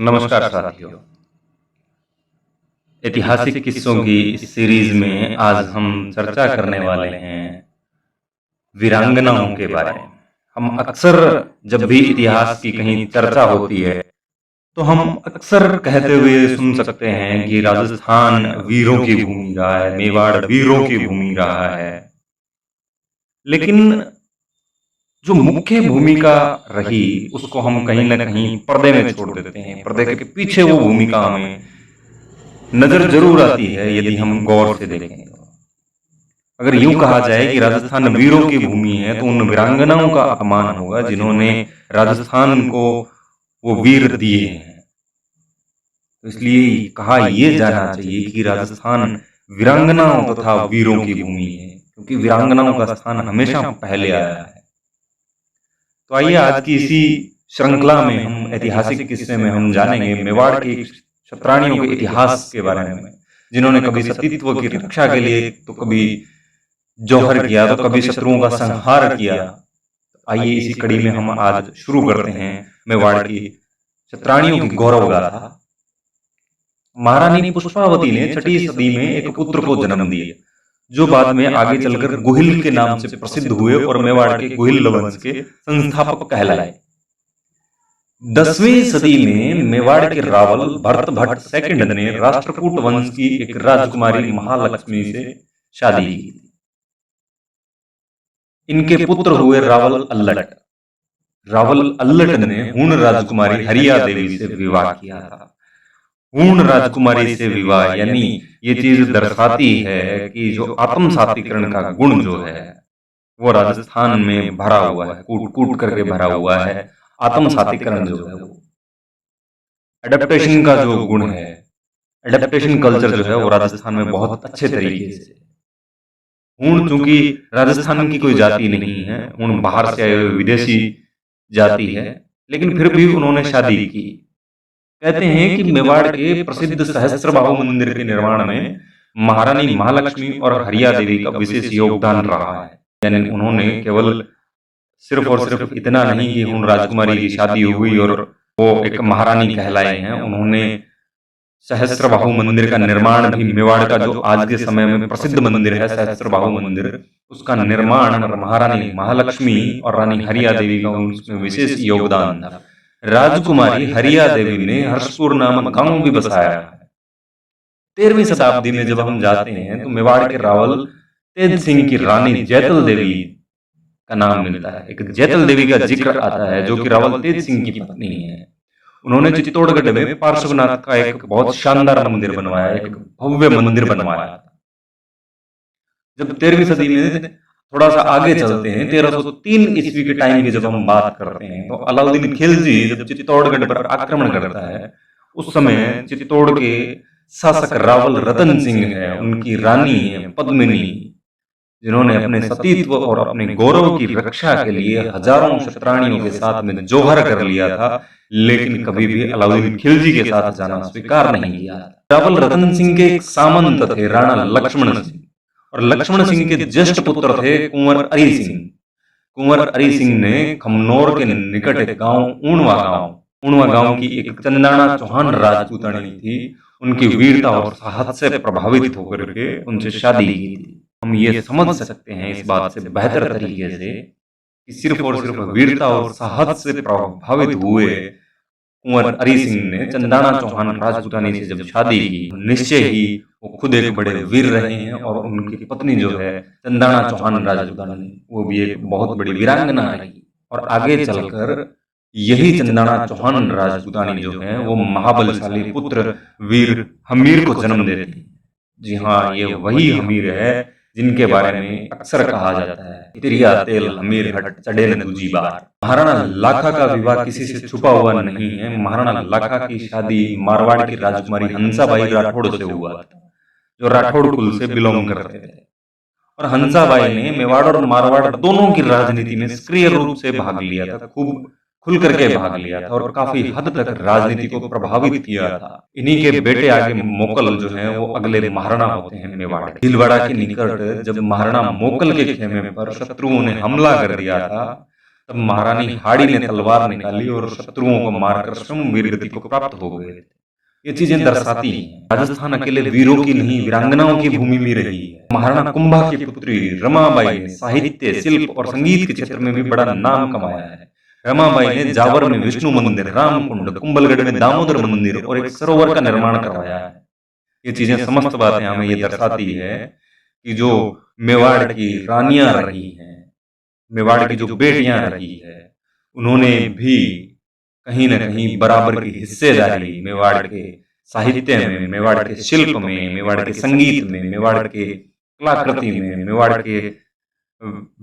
नमस्कार साथियों। ऐतिहासिक किस्सों की इस सीरीज में आज हम चर्चा करने वाले हैं वीरांगनाओं के बारे में। हम अक्सर जब भी इतिहास की कहीं चर्चा होती है तो हम अक्सर कहते हुए सुन सकते हैं कि राजस्थान वीरों की भूमि रहा है, मेवाड़ वीरों की भूमि रहा है। लेकिन जो मुख्य भूमिका रही उसको हम कहीं ना कहीं पर्दे में छोड़ देते हैं। पर्दे के पीछे वो भूमिका हमें नजर जरूर आती है यदि हम गौर से देखें तो। अगर यूं कहा जाए कि राजस्थान वीरों की भूमि है तो उन वीरांगनाओं का अपमान होगा जिन्होंने राजस्थान को वो वीर दिए हैं। तो इसलिए कहा यह जाना चाहिए कि राजस्थान वीरांगनाओं तथा वीरों की भूमि है, क्योंकि वीरांगनाओं का स्थान हमेशा पहले आया है। तो आइए आज की इसी श्रृंखला में हम ऐतिहासिक किस्से में हम जानेंगे मेवाड़ के क्षत्राणियों के इतिहास के बारे में, जिन्होंने कभी सतीत्व की रक्षा के लिए तो कभी जौहर किया तो कभी शत्रुओं का संहार किया। आइए इसी कड़ी में हम आज शुरू करते हैं मेवाड़ की क्षत्राणियों की गौरव गाथा। महारानी पुष्पावती ने 6वीं सदी में एक पुत्र को जन्म दिया जो बाद में आगे चलकर गुहिल के नाम से प्रसिद्ध हुए और मेवाड़ के गुहिल वंश के संस्थापक कहलाए। 10वीं सदी में मेवाड़ के रावल भरत भट्ट सेकंड ने राष्ट्रकूट वंश की एक राजकुमारी महालक्ष्मी से शादी की। इनके पुत्र हुए रावल अल्लट। रावल अल्लट ने हूण राजकुमारी हरिया देवी से विवाह किया था। हूण राजकुमारी से विवाह यानी ये चीज दर्शाती है कि जो आत्मसातीकरण का गुण जो है वो राजस्थान में भरा हुआ है, कूट कूट करके भरा हुआ है। आत्मसातीकरण जो है वो एडेप्टेशन का जो गुण है, एडेप्टेशन कल्चर जो है वो राजस्थान में बहुत अच्छे तरीके से। हूण चूंकि राजस्थान की कोई जाति नहीं है, हूण बाहर से आए हुए विदेशी जाति है, लेकिन फिर भी उन्होंने शादी की। कहते हैं कि मेवाड़ के प्रसिद्ध सहस्त्रबाहु मंदिर के निर्माण में महारानी महालक्ष्मी और हरिया देवी का विशेष योगदान रहा है। यानी उन्होंने केवल सिर्फ और सिर्फ इतना नहीं कि हूण राजकुमारी की शादी हुई और वो एक महारानी कहलाए हैं, उन्होंने सहस्त्रबाहु मंदिर का निर्माण भी, मेवाड़ का जो आज के समय में प्रसिद्ध मंदिर है सहस्त्रबाहु मंदिर, उसका निर्माण महारानी महालक्ष्मी और रानी हरिया देवी का उसमें विशेष योगदान था। राजकुमारी हरिया देवी ने हर्षपुर नामक गांव भी बसाया है। 13वीं शताब्दी में जब हम जाते हैं तो मेवाड़ के रावल तेज सिंह की रानी जैतल देवी का नाम मिलता है। एक जैतल देवी का जिक्र आता है जो कि रावल तेज सिंह की पत्नी है। उन्होंने चित्तौड़गढ़ में पार्श्वनाथ का एक बहुत शानदार मंदिर बनवाया, एक भव्य मंदिर बनवाया। जब 13वीं सदी में थोड़ा सा आगे चलते हैं, 1303 ईस्वी के टाइम की जब हम बात करते हैं तो अलाउद्दीन खिलजी जब चित्तौड़गढ़ पर आक्रमण करता है, उस समय चित्तौड़ के शासक रावल रतन सिंह है, उनकी रानी है पद्मिनी, जिन्होंने अपने सतीत्व और अपने गौरव की रक्षा के लिए हजारों क्षत्राणियों के साथ में जौहर कर लिया था, लेकिन कभी भी अलाउद्दीन खिलजी के साथ जाना स्वीकार नहीं किया। रावल रतन सिंह के एक सामंत थे राणा लक्ष्मण सिंह, और लक्ष्मण सिंह के ज्येष्ठ पुत्र थे कुंवर अरी सिंह। कुंवर अरी सिंह ने खमनौर के निकट एक गांव ऊणवा गांव की एक चंदाना चौहान राजपूतानी थी, उनकी वीरता और साहस से प्रभावित होकर के उनसे शादी की थी। हम ये समझ सकते हैं इस बात से बेहतर तरीके से कि सिर्फ और सिर्फ वीरता और साहस से प्रभावित हुए कुंवर अरी सिंह ने चंदाना चौहान राजपूतानी से जब शादी की, निश्चय ही वो खुद एक बड़े वीर रहे हैं और उनकी पत्नी जो है चंदाना चौहान राजपूतानी, वो भी एक बहुत बड़ी वीरांगना रही। और आगे चलकर यही चंदाना चौहान राजपूतानी जो है वो महाबलशाली पुत्र वीर हमीर को जन्म देती। जी हाँ, ये वही हमीर है जिनके बारे में अक्सर कहा जाता है, तिरिया तेल हमीर हट चढ़े न दूजी बार। महाराणा लाखा का विवाह किसी से छुपा हुआ नहीं है। महाराणा लाखा की शादी मारवाड़ की राजकुमारी हंसाबाई राठौड़ से हुआ था, जो राठौड़ कुल से बिलोंग करते थे। और हंसाबाई ने मेवाड़ और मारवाड़ दोनों की राजनीति में सक्रिय रूप से भाग लिया था, खूब खुल करके भाग लिया था और काफी हद तक राजनीति को प्रभावित किया था। इन्हीं के बेटे आगे मोकल जो है वो अगले महाराणा होते हैं मेवाड़ के। भीलवाड़ा के निकट जब महाराणा मोकल के खेमे पर शत्रुओं ने हमला कर दिया था, तब महारानी हाड़ी ने तलवार निकाली और शत्रुओं को मारकर श्रमवीर गति को प्राप्त हो गए। ये चीजें दर्शाती हैं राजस्थान अकेले वीरों की नहीं वीरांगनाओं की भूमि भी रही है। महाराणा कुंभा की पुत्री रमाबाई ने साहित्य, शिल्प और संगीत के क्षेत्र में भी बड़ा नाम कमाया है। रमाबाई ने जावर में विष्णु मंदिर, रामकुंड, कुंभलगढ़ में दामोदर मंदिर और एक सरोवर का निर्माण करवाया है। ये चीजें समस्त बातें हमें ये दर्शाती है कि जो मेवाड़ की रानियां रही हैं, मेवाड़ की जो बेटियां रही है, उन्होंने भी कहीं न कहीं बराबर की हिस्सेदारी मेवाड़ के साहित्य में, मेवाड़ के शिल्प में, मेवाड़ के संगीत में, मेवाड़ के कलाकृति में, मेवाड़ के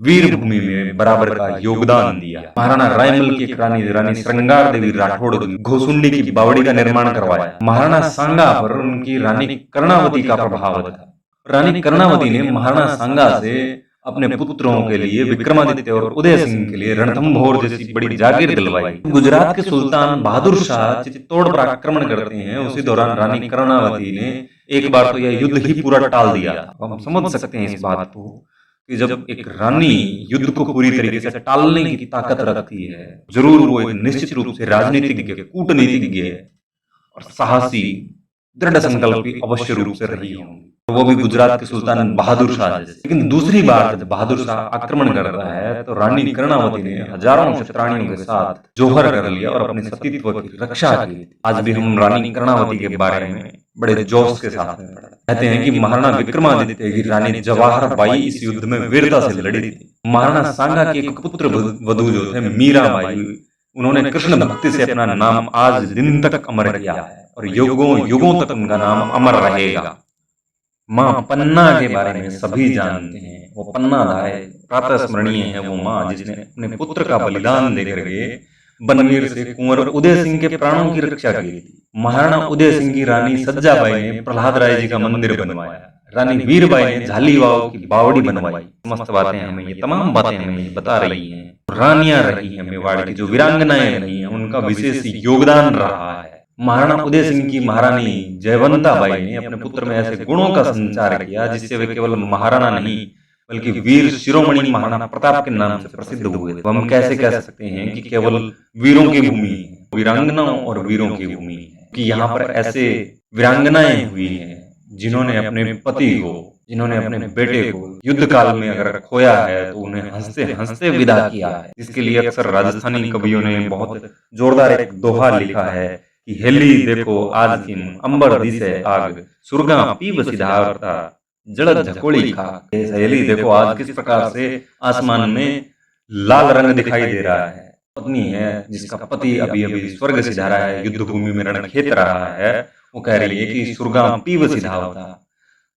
वीर भूमि में बराबर का योगदान दिया। महाराणा रायमल की एक रानी, रानी श्रृंगार देवी राठौड़ घोसुंडी की बावड़ी का निर्माण करवाया। महाराणा सांगा पर उनकी रानी कर्णावती का प्रभाव था। रानी कर्णावती ने महाराणा सांगा से अपने पुत्रों के लिए विक्रमादित्य और उदय सिंह के लिए रणथंभौर जैसी बड़ी जागीर दिलवाई। गुजरात के सुल्तान बहादुर शाह चित्तौड़ पर आक्रमण करते हैं, उसी दौरान रानी कर्णावती ने एक बार तो यह युद्ध ही पूरा टाल दिया था। हम समझ सकते हैं इस बात को कि जब एक रानी युद्ध को पूरी तरीके से टालने की ताकत रखती है, जरूर वो एक निश्चित रूप से राजनीतिज्ञ, कूटनीतिज्ञ और साहसी, दृढ़ संकल्पी अवश्य रूप से रही होंगी, वो भी गुजरात के सुल्तान बहादुर शाह जैसे। लेकिन दूसरी बार जब बहादुर शाह आक्रमण करता है तो रानी कर्णावती ने हजारों क्षत्राणियों के साथ जोहर कर लिया और अपने सतीत्व की रक्षा की। आज भी हम रानी कर्णावती के बारे में बड़े जोश के साथ में कहते हैं कि महाराणा विक्रमादित्य की रानी जवाहर बाई इस युद्ध में वीरता से लड़ी थी। महाराणा सांगा के एक पुत्र वधू जो थे मीराबाई, उन्होंने कृष्ण भक्ति से अपना नाम आज दिन तक अमर किया है और युगों युगों तक उनका नाम अमर रहेगा। माँ पन्ना के बारे में सभी जानते हैं। वो पन्ना दाय प्रातः स्मरणीय है वो माँ जिसने अपने पुत्र का बलिदान देकर के बनवीर से कुंवर उदय सिंह के प्राणों की रक्षा की थी। महाराणा उदय सिंह की रानी सज्जाबाई ने प्रहलाद राय जी का मंदिर बनवाया। रानी वीरबाई ने झालीवाओं की बावड़ी बनवाई। समस्त बातें हमें ये तमाम बातें हमें ये बता रही हैं। रानियां रही हैं मेवाड़ की, जो वीरांगनाएं रही हैं, उनका विशेष योगदान रहा है। महाराणा उदय सिंह की महारानी जयवंता बाई ने अपने पुत्र में ऐसे गुणों का संचार किया जिससे वे केवल महाराणा नहीं बल्कि वीर शिरोमणि महाराणा प्रताप के नाम से प्रसिद्ध हुए थे। हम कैसे कह सकते हैं कि केवल वीरों की भूमि है, वीरांगनाओं और वीरों की भूमि है, कि यहाँ पर ऐसे वीरांगनाएं हुई हैं जिन्होंने अपने पति को, जिन्होंने अपने बेटे को युद्ध काल में अगर खोया है तो उन्हें हंसते हंसते विदा किया है। इसके लिए अक्सर राजस्थानी कवियों ने बहुत जोरदार एक दोहा लिखा है कि हेली देखो आज किम अंबर दिसे आग, सुरगा पीव सिद्धार्था जड़ झकोड़ी खा। हेली देखो आज किस प्रकार से आसमान में लाल रंग दिखाई दे रहा है। पत्नी है जिसका पति अभी अभी स्वर्ग सिधारा है, युद्ध भूमि में रणखेत रहा है, वो कह रही है कि सुरगा पीव सिद्धार्था,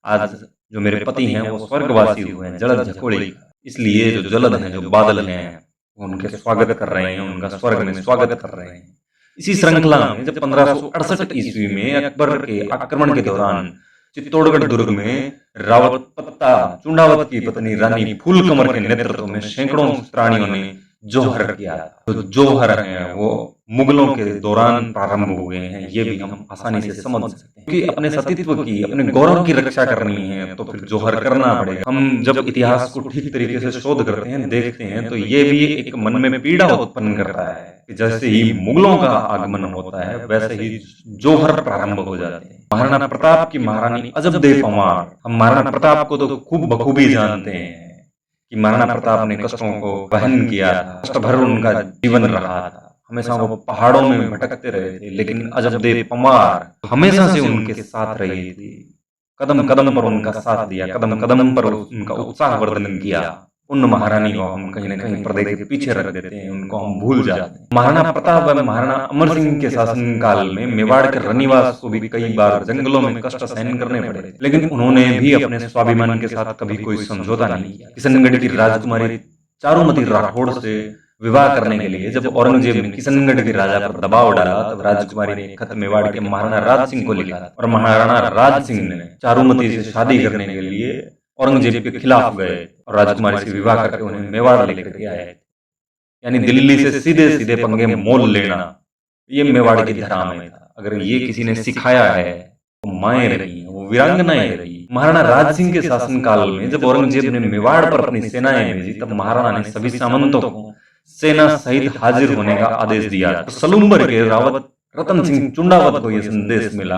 आज जो मेरे पति हैं वो स्वर्गवासी हुए हैं, जड़ झकोड़ी। इसलिए जो जलद हैं, जो बादल हैं, उनके स्वागत कर रहे हैं, उनका स्वर्ग में स्वागत कर रहे हैं। इसी श्रृंखला में जब 1568 ईस्वी में अकबर के आक्रमण के दौरान चित्तौड़गढ़ दुर्ग में रावत पत्ता चुंडावत की पत्नी रानी फूलकमर के नेतृत्व में सैकड़ों प्राणियों ने जोहर किया। तो जोहर हैं वो मुगलों के दौरान प्रारंभ हुए हैं, ये भी हम आसानी से समझ सकते हैं कि अपने सतीत्व की, अपने गौरव की रक्षा करनी है तो फिर जोहर करना पड़ेगा। हम जब इतिहास को ठीक तरीके से शोध करते हैं, देखते हैं, तो ये भी एक मन में पीड़ा उत्पन्न करता है कि जैसे ही मुगलों का आगमन होता है वैसे ही जोहर प्रारंभ हो जाते हैं। महाराणा प्रताप की महारानी अजबदेव पवार, हम महाराणा प्रताप को तो खूब बखूबी जानते हैं कि महाराणा प्रताप ने कष्टों को वहन किया था, कष्ट भर उनका जीवन रहा था, हमेशा वो पहाड़ों में भटकते रहे थे, लेकिन अजबदेव पवार हमेशा से उनके साथ रही थी, कदम कदम पर उनका साथ दिया, कदम कदम पर उनका उत्साहवर्धन किया। उन महारानी को हम कहीं न कहीं पर्दे के पीछे रख देते हैं, उनको हम भूल जाते हैं। महाराणा प्रताप व महाराणा अमर सिंह के शासन काल में मेवाड़ के रनिवास को भी कई बार जंगलों में कष्ट सहन करने पड़े, लेकिन उन्होंने भी अपने स्वाभिमान के साथ कभी कोई समझौता नहीं किया। किशनगढ़ की राजकुमारी चारुमती राठौड़ से विवाह करने के लिए जब औरंगजेब ने किशनगढ़ के राजा पर दबाव डाला तब राजकुमारी ने खत मेवाड़ के महाराणा राज सिंह को लिखा और महाराणा राज सिंह ने चारुमती से शादी करने के लिए औरंगजेब के खिलाफ गए और राजकुमारी से विवाह करके उन्हें मेवाड़ लेकर के आए। यानी दिल्ली से सीधे सीधे पंगे मोल लेना, ये मेवाड़ की धरा में था। अगर ये किसी ने सिखाया है तो माएं रही, वो वीरांगनाएं रही। महाराणा राज सिंह के शासन काल में जब औरंगजेब ने मेवाड़ पर अपनी सेनाएं भेजी तब महाराणा ने सभी सामंतों को सेना सहित हाजिर होने का आदेश दिया। तो सलूम्बर के रावत रतन सिंह चुंडावत को यह संदेश मिला,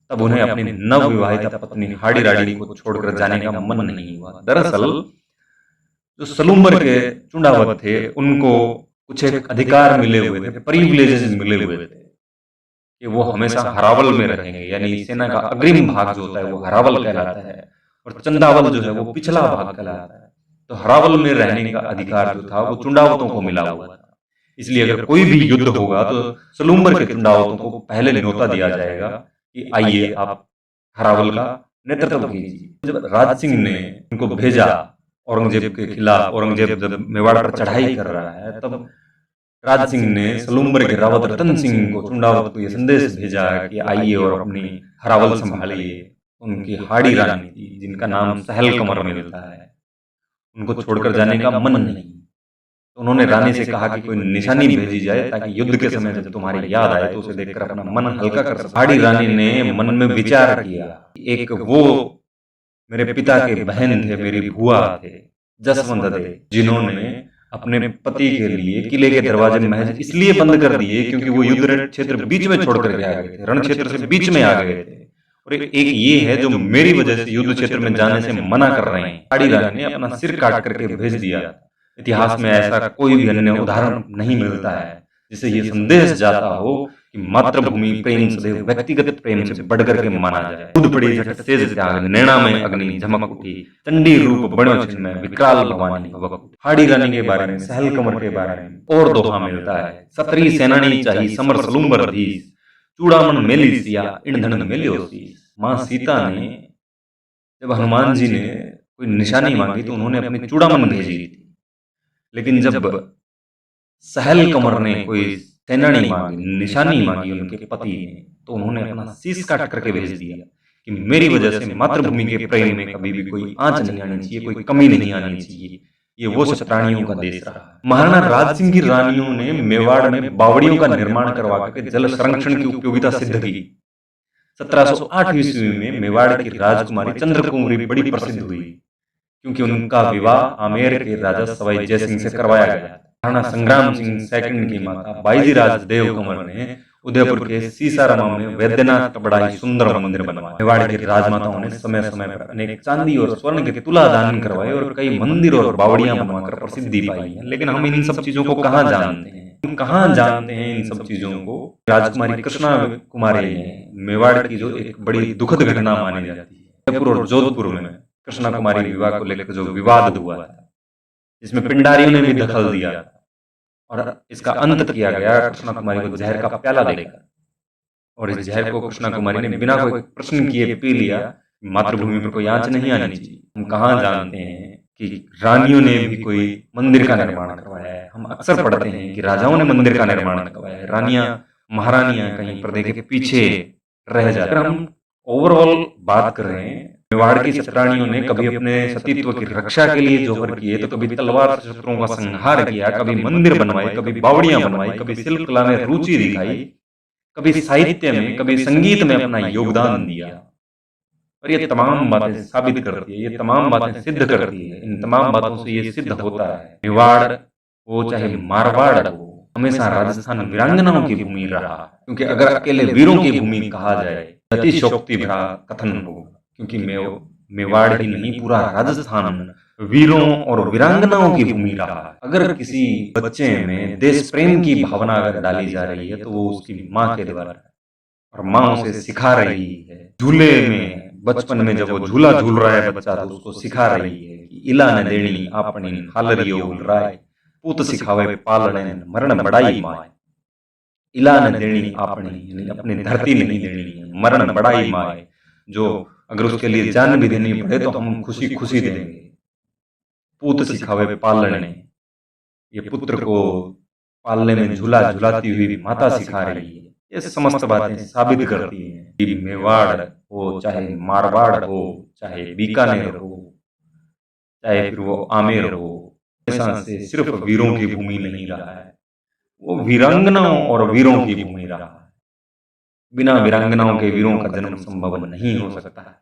तब उन्हें अपनी नवविवाहिता पत्नी हाड़ी राड़ी को छोड़कर जाने का मन नहीं हुआ। दरअसल जो सलूम्बर के चुंडावत थे उनको कुछ एक अधिकार मिले हुए थे, प्रिविलेजेस मिले हुए थे कि वो हमेशा हरावल में रहेंगे, यानी सेना का अग्रिम भाग जो होता है वो हरावल कहलाता है और चंदावल जो है वो पिछला भाग कहलाता है। तो हरावल में रहने का अधिकार जो था वो चुंडावतों को मिला हुआ था। इसलिए अगर कोई भी युद्ध होगा तो सलूम्बर के चुंडावतों को पहले न्योता दिया जाएगा कि आइए आप हरावल का नेतृत्व कीजिए। जब राज सिंह ने उनको भेजा औरंगजेब के खिलाफ, औरंगजेब जब मेवाड़ पर चढ़ाई कर रहा है, तब राज सिंह ने सलूम्बर के रावत रतन सिंह को चुंडावत को यह संदेश भेजा कि आइए और अपनी हरावल संभालिए। उनकी हाड़ी रानी थी जिनका नाम सहल कमर मिलता है, उनको छोड़कर जाने का मन नहीं। तो उन्होंने रानी से कहा कि कोई निशानी भेजी जाए ताकि युद्ध के समय जब तुम्हारी याद आए तो उसे देखकर अपना मन हल्का कर सके। हाड़ी रानी ने मन में विचार किया, एक वो मेरे पिता के बहन थे, मेरी बुआ थे जसवंत थे, जिन्होंने अपने पति के लिए किले के दरवाजे महज इसलिए बंद कर दिए क्योंकि वो युद्ध क्षेत्र बीच में छोड़ करके आ गए थे, रण क्षेत्र से बीच में आ गए थे। और एक ये है जो मेरी वजह से युद्ध क्षेत्र में जाने से मना कर रहे हैं। हाड़ी रानी ने अपना सिर काट करके भेज दिया। इतिहास में ऐसा कोई भी अन्य उदाहरण नहीं मिलता है जिसे ये संदेश जाता हो कि मातृभूमि प्रेम सदैव व्यक्तिगत प्रेम से बढ़कर के माना जाए। कूद पड़ी झट तेज त्याग, नैना में अग्नि झमक उठी, चंडी रूप बणो छिन में विकराल भवानी भवक उठी। हाड़ी रानी के बारे में, सहल कमर के बारे में और दोहा मिलता है। सतरी सेनानी चाहिए समर सलूम्बर धीस, चूड़ामन मेली सिया इंधन मेलियो शीस। मां सीता ने जब हनुमान जी ने कोई निशानी मांगी तो उन्होंने अपनी चूड़ामन भेजी थी, लेकिन जब सहल कमर ने कोई सेनानी मांगी, निशानी मांगी उनके पति ने, तो उन्होंने अपना शीश काट करके भेज दिया कि मेरी वजह से मातृभूमि के प्रेम में कभी भी कोई आंच नहीं आनी चाहिए, कोई कमी नहीं आनी चाहिए। ये वो क्षत्राणियों का देश रहा है। महाराणा राज सिंह की रानियों ने मेवाड़ में बावड़ियों का निर्माण करवा करके जल संरक्षण की उपयोगिता सिद्ध की। 1708 ईस्वी में मेवाड़ की राजकुमारी चंद्रकुमारी बड़ी प्रसिद्ध हुई क्योंकि उनका विवाह आमेर के राजा सवाई जय सिंह से करवाया गया। महाराणा संग्राम सिंह सेकंड की माता बाईजीराज देव कंवर ने उदयपुर के सीसाराम में वैद्यनाथ का बड़ा ही सुंदर मंदिर बनवाया। मेवाड़ की राजमाताओं ने समय समय पर अनेक चांदी और स्वर्ण के तुला दान करवाए और कई मंदिर और बावड़ियां बनवाकर प्रसिद्धि पाई है। लेकिन हम इन सब चीजों को कहाँ जानते हैं? हम कहाँ जानते हैं इन सब चीजों को? राजकुमारी कृष्णा कुमारी ने मेवाड़ की जो एक बड़ी दुखद घटना मानी जाती है, उदयपुर और जोधपुर में कृष्णा कुमारी विवाह को लेकर जो विवाद हुआ था, जिसमें पिंडारियों ने भी दखल दिया था और इसका अंत किया गया कृष्णा कुमारी को जहर का प्याला देकर। और इस जहर को कृष्णा कुमारी ने बिना कोई प्रश्न किए पी लिया। मातृभूमि पर कोई आंच नहीं आनी चाहिए। हम कहाँ जानते हैं कि रानियों ने भी कोई मंदिर का निर्माण करवाया है? हम अक्सर पढ़ते हैं कि राजाओं ने मंदिर का निर्माण करवाया है, रानियां महारानियां कहीं पर्दे के पीछे रह जाती। अगर हम ओवरऑल बात कर रहे हैं, मेवाड़ की क्षत्राणियों ने कभी अपने सतीत्व की रक्षा के लिए जोहर किए, तो कभी तलवार से शत्रुओं का संहार किया, कभी मंदिर बनवाए, कभी बावड़ियां बनवाई, कभी शिल्प कला में रुचि दिखाई, कभी साहित्य में, कभी संगीत में अपना योगदान दिया। और ये तमाम बातें साबित करती है, ये तमाम बातें सिद्ध करती है, इन तमाम बातों से ये सिद्ध होता है मेवाड़ हो चाहे मारवाड़ हो, हमेशा राजस्थान वीरांगनाओं की भूमि रहा। क्योंकि अगर अकेले वीरों की भूमि कहा जाए, अतिशोक्ति भरा कथन होगा, क्योंकि मेवाड़ ही नहीं पूरा राजस्थान वीरों और वीरांगनाओं की भूमि रहा। अगर किसी बच्चे में देश प्रेम की भावना अगर डाली जा रही है तो वो उसकी माँ के द्वारा, और माँ उसे सिखा रही है। झूले में बचपन में जब वो झूला झूल रहा है बच्चा, तो उसको सिखा रही है कि इला न देनी आपनी हालरियो राय, पूत सिखावे पालने मरण बड़ाई माय। इला न देनी आपनी, यानी अपनी धरती नहीं देनी, मरण बड़ाई माय, जो अगर उसके लिए जान भी देनी पड़े तो हम खुशी खुशी देंगे। पूत सिखावे पालने, ये पुत्र को पालने में झूला झुलाती हुई माता सिखा रही है। ये समस्त बातें साबित करती हैं कि मेवाड़ हो चाहे मारवाड़ हो, चाहे बीकानेर हो, चाहे फिर वो आमेर हो, हमेशा से सिर्फ वीरों की भूमि नहीं रहा है, वो वीरांगनाओं और वीरों की भूमि रहा है। बिना वीरांगनाओं के वीरों का जन्म संभव नहीं हो सकता है।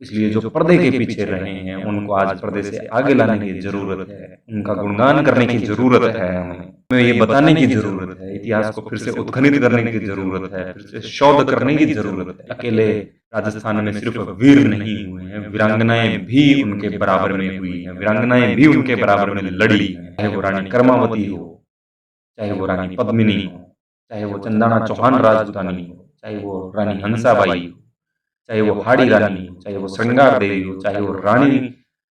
इसलिए जो पर्दे के पीछे रहे हैं उनको आज पर्दे से आगे लाने की जरूरत है, उनका गुणगान करने की जरूरत है। हमें ये बताने की जरूरत है, इतिहास को फिर से उत्खनित करने की जरूरत है, फिर से शोध करने की जरूरत है। अकेले राजस्थान में सिर्फ वीर नहीं हुए हैं, वीरांगनाएं भी उनके बराबर में हुई हैं, वीरांगनाएं भी उनके बराबर में लड़ी हैं। चाहे वो रानी कर्मावती हो, चाहे वो रानी पद्मिनी हो, चाहे वो चंदाना चौहान राजपूतानी हो, चाहे वो रानी हंसाबाई हो, चाहे वो हाड़ी रानी हो, चाहे वो श्रृंगार देवी हो, चाहे वो रानी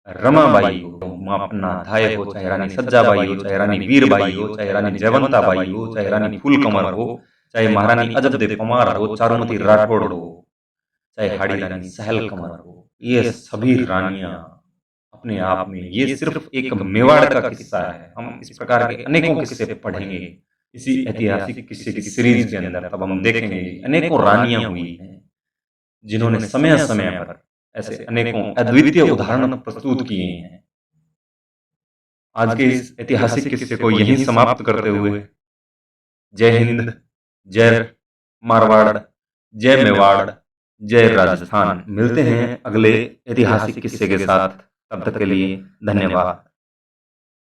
रमाबाई हो, मापना धाय हो, चाहे रानी सज्जाबाई हो, चाहे रानी वीरबाई हो, चाहे रानी जयवंताबाई हो, चाहे रानी फूलकमल हो, चाहे महारानी अजब दे पमार हो, चारुमती राठौड़ हो, चाहे हाड़ी रानी सहल कमर हो, ये सभी रानियां अपने आप में, ये सिर्फ एक मेवाड़ का किस्सा है। हम इस प्रकार के अनेकों किस्से पढ़ेंगे इसी ऐतिहासिक किस्से की सीरीज के अंदर, तब हम देखेंगे अनेकों रानियां हुई हैं जिन्होंने समय समय पर ऐसे अनेकों अद्वितीय उदाहरण प्रस्तुत किए हैं। आज के इस ऐतिहासिक किस्से को यहीं समाप्त करते हुए जय हिंद, जय मारवाड़, जय मेवाड़, जय राजस्थान। मिलते हैं अगले ऐतिहासिक किस्से के साथ, तब तक के लिए धन्यवाद।